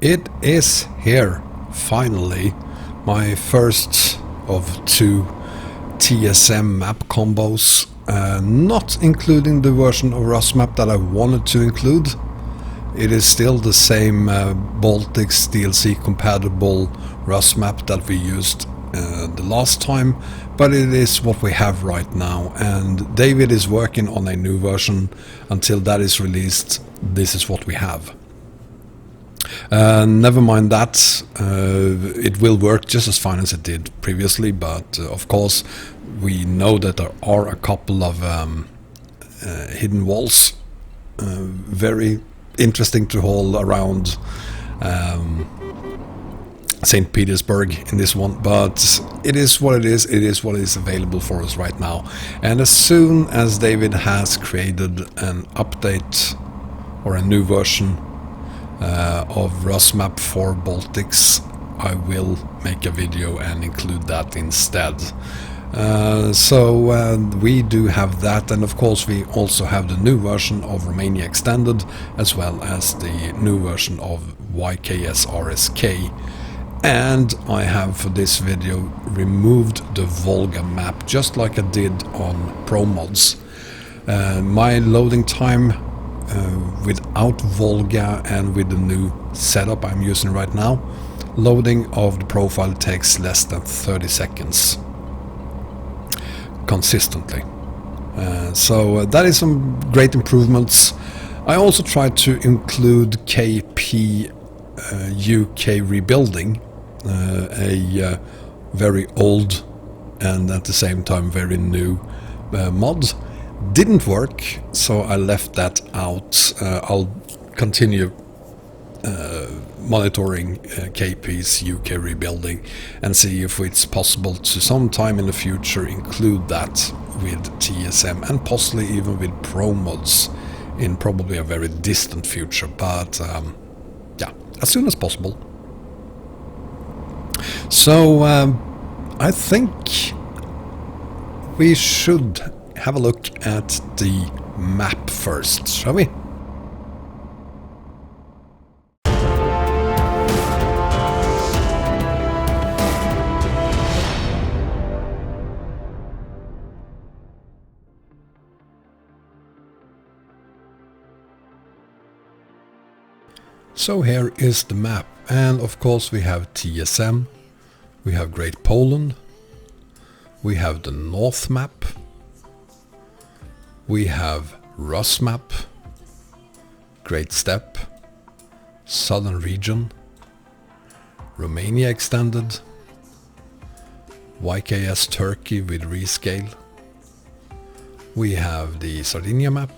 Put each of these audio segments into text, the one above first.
It is here, finally, my first of two TSM map combos, not including the version of RusMap that I wanted to include. It is still the same Baltics DLC compatible RusMap that we used the last time, but it is what we have right now, and David is working on a new version. Until that is released, this is what we have. Never mind that, it will work just as fine as it did previously, but of course we know that there are a couple of hidden walls, very interesting to haul around St. Petersburg in this one, but it is what it is what is available for us right now. And as soon as David has created an update or a new version of RusMap for Baltics, I will make a video and include that instead. So we do have that, and of course we also have the new version of Romania Extended, as well as the new version of YKSRSK. And I have for this video removed the Volga map, just like I did on Pro Mods. My loading time without Volga and with the new setup I'm using right now, loading of the profile takes less than 30 seconds consistently. So that is some great improvements. I also tried to include KP UK Rebuilding, a very old and at the same time very new mod. Didn't work, so I left that out. I'll continue monitoring KP's UK Rebuilding and see if it's possible to sometime in the future include that with TSM and possibly even with Pro Mods in probably a very distant future, but yeah, as soon as possible. So I think we should have a look at the map first, shall we? So here is the map, and of course we have TSM, we have Great Poland, we have the North map, we have RusMap, Great Steppe, Southern Region, Romania Extended, YKS Turkey with Rescaled, we have the Sardinia map,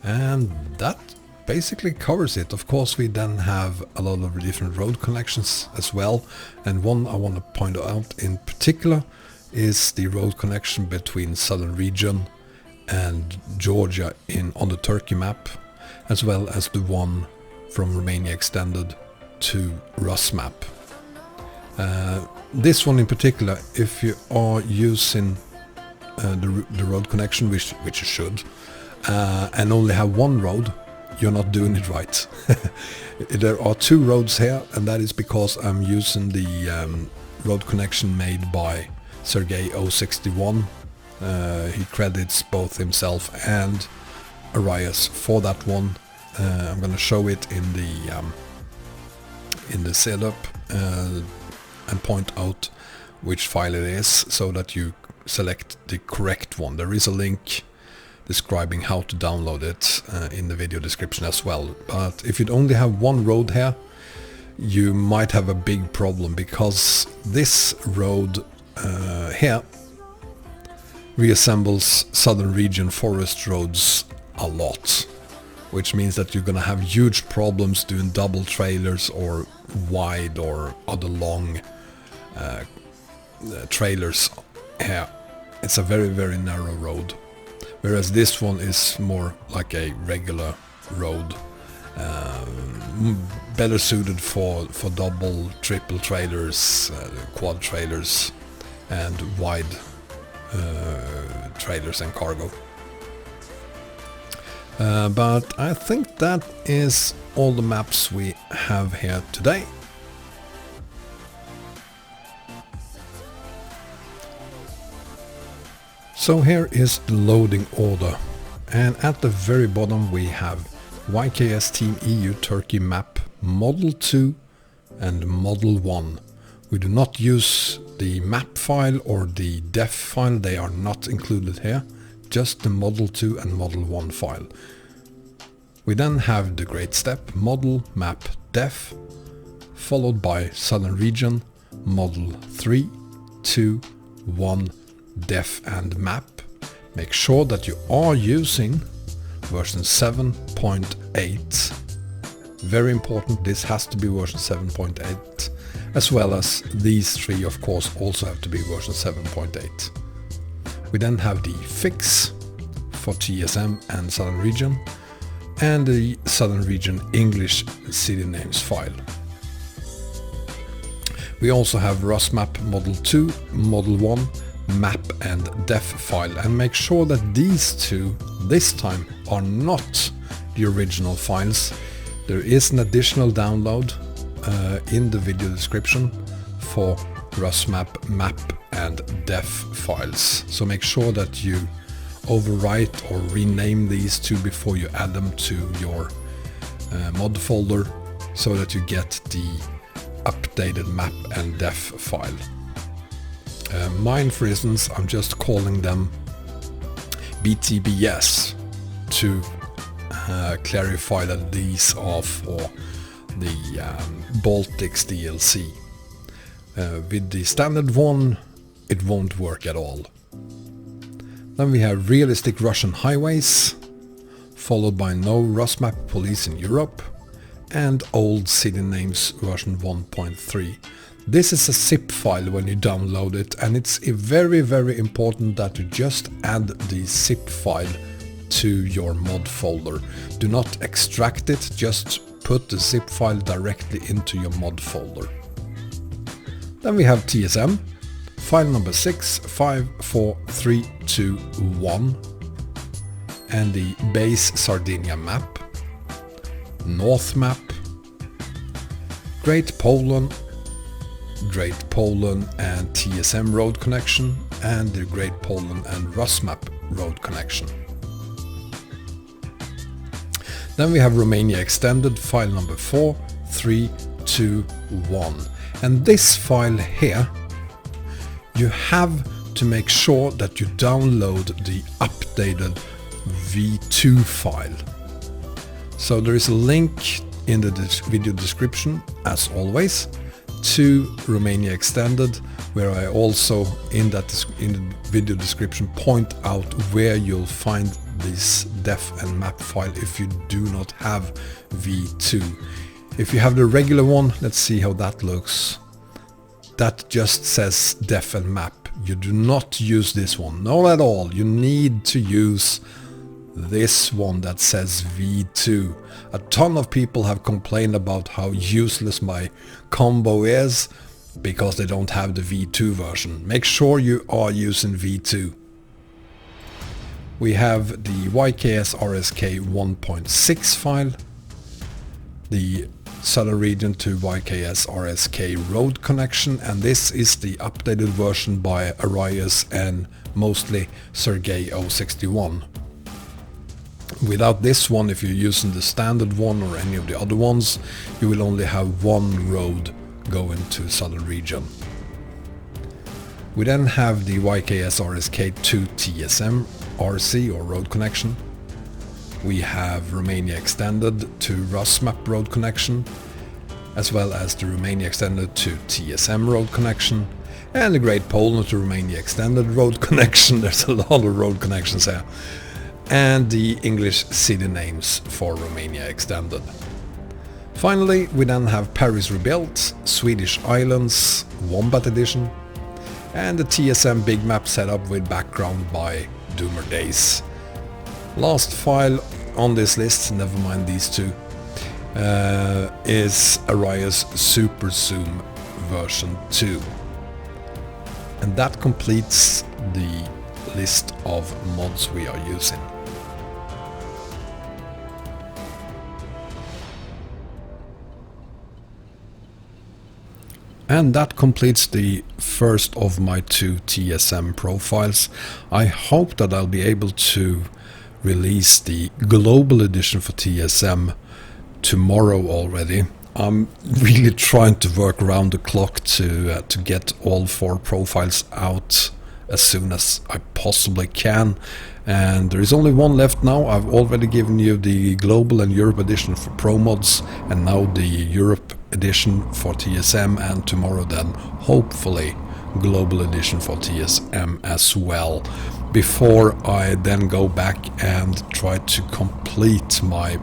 and that basically covers it. Of course we then have a lot of different road connections as well, and one I want to point out in particular is the road connection between Southern Region and Georgia on the Turkey map, as well as the one from Romania Extended to RusMap. This one in particular, if you are using the road connection, which you should, and only have one road, you're not doing it right. There are two roads here, and that is because I'm using the road connection made by Sergey 061. He credits both himself and Arayas for that one. I'm going to show it in the setup and point out which file it is, so that you select the correct one. There is a link describing how to download it in the video description as well. But if you only have one road here, you might have a big problem, because this road here reassembles Southern Region forest roads a lot, which means that you're gonna have huge problems doing double trailers or wide or other long trailers here. It's a very, very narrow road, whereas this one is more like a regular road, better suited for double, triple trailers, quad trailers, and wide trailers and cargo. But I think that is all the maps we have here today. So here is the loading order, and at the very bottom we have YKS Team EU Turkey map Model 2 and Model 1. We do not use the map file or the def file, they are not included here, just the Model 2 and Model 1 file. We then have the Great Step Model Map Def, followed by Southern Region Model 3, 2, 1 Def and Map. Make sure that you are using version 7.8. Very important, this has to be version 7.8, as well as these three of course also have to be version 7.8. We then have the fix for TSM and Southern Region, and the Southern Region English city names file. We also have RusMap Model 2, Model 1, map and def file, and make sure that these two this time are not the original files. There is an additional download in the video description for RusMap map and def files, so make sure that you overwrite or rename these two before you add them to your mod folder, so that you get the updated map and def file. Mine, for instance, I'm just calling them BTBS to clarify that these are for the Baltics DLC. With the standard one, it won't work at all. Then we have Realistic Russian Highways, followed by No RusMap Police in Europe, and Old City Names version 1.3. This is a zip file when you download it, and it's very important that you just add the zip file to your mod folder. Do not extract it, just put the zip file directly into your mod folder. Then we have TSM, file number 654321, and the base Sardinia map, North map, Great Poland and TSM road connection, and the Great Poland and RusMap road connection. Then we have Romania extended, file number 4321, and this file here, you have to make sure that you download the updated v2 file. So there is a link in the video description, as always, to Romania extended, where I also in the video description point out where you'll find this def and map file if you do not have v2. If you have the regular one, let's see how that looks. That just says def and map. You do not use this one, not at all. You need to use this one that says v2. A ton of people have complained about how useless my combo is because they don't have the v2 version. Make sure you are using v2. We have the YKSRSK 1.6 file, the Southern Region to YKSRSK road connection, and this is the updated version by Arayas and mostly Sergey 061. Without this one, if you're using the standard one or any of the other ones, you will only have one road going to Southern Region. We then have the YKSRSK 2 TSM RC or road connection. We have Romania extended to RusMap road connection, as well as the Romania extended to TSM road connection, and the Great Poland to Romania extended road connection. There's a lot of road connections here. And the English city names for Romania extended. Finally, we then have Paris Rebuilt, Swedish Islands, Wombat edition, and the TSM big map setup with background by dOOmERdaZe. Last file on this list, never mind these two, is Arayas SuperZoom version 2. And that completes the list of mods we are using. And that completes the first of my 2 TSM profiles. I hope that I'll be able to release the global edition for TSM tomorrow already. I'm really trying to work around the clock to get all 4 profiles out as soon as I possibly can. And there is only one left now. I've already given you the global and Europe edition for Pro mods, and now the Europe edition for TSM, and tomorrow then hopefully global edition for TSM as well, before I then go back and try to complete my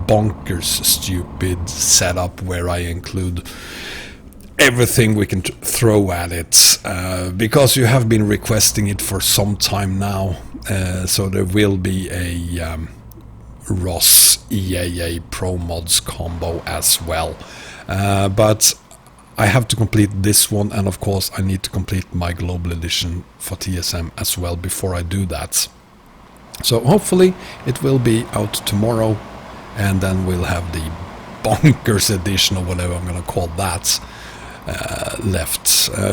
bonkers stupid setup where I include everything we can throw at it, because you have been requesting it for some time now. So there will be a ROS EAA Pro Mods combo as well, but I have to complete this one, and of course I need to complete my global edition for TSM as well before I do that. So hopefully it will be out tomorrow, and then we'll have the bonkers edition or whatever I'm gonna call that left.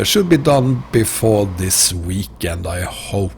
Should be done before this weekend, I hope.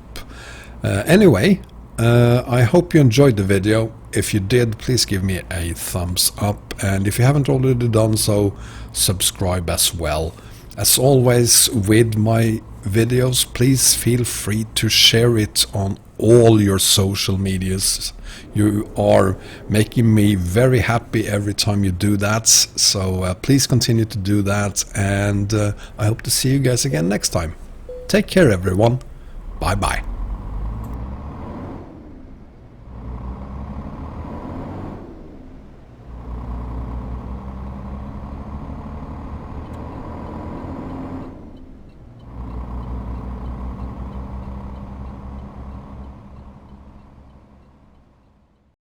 Anyway, I hope you enjoyed the video. If you did, please give me a thumbs up, and if you haven't already done so, subscribe as well. As always with my videos, please feel free to share it on all your social medias. You are making me very happy every time you do that, so please continue to do that, and I hope to see you guys again next time. Take care everyone. Bye bye.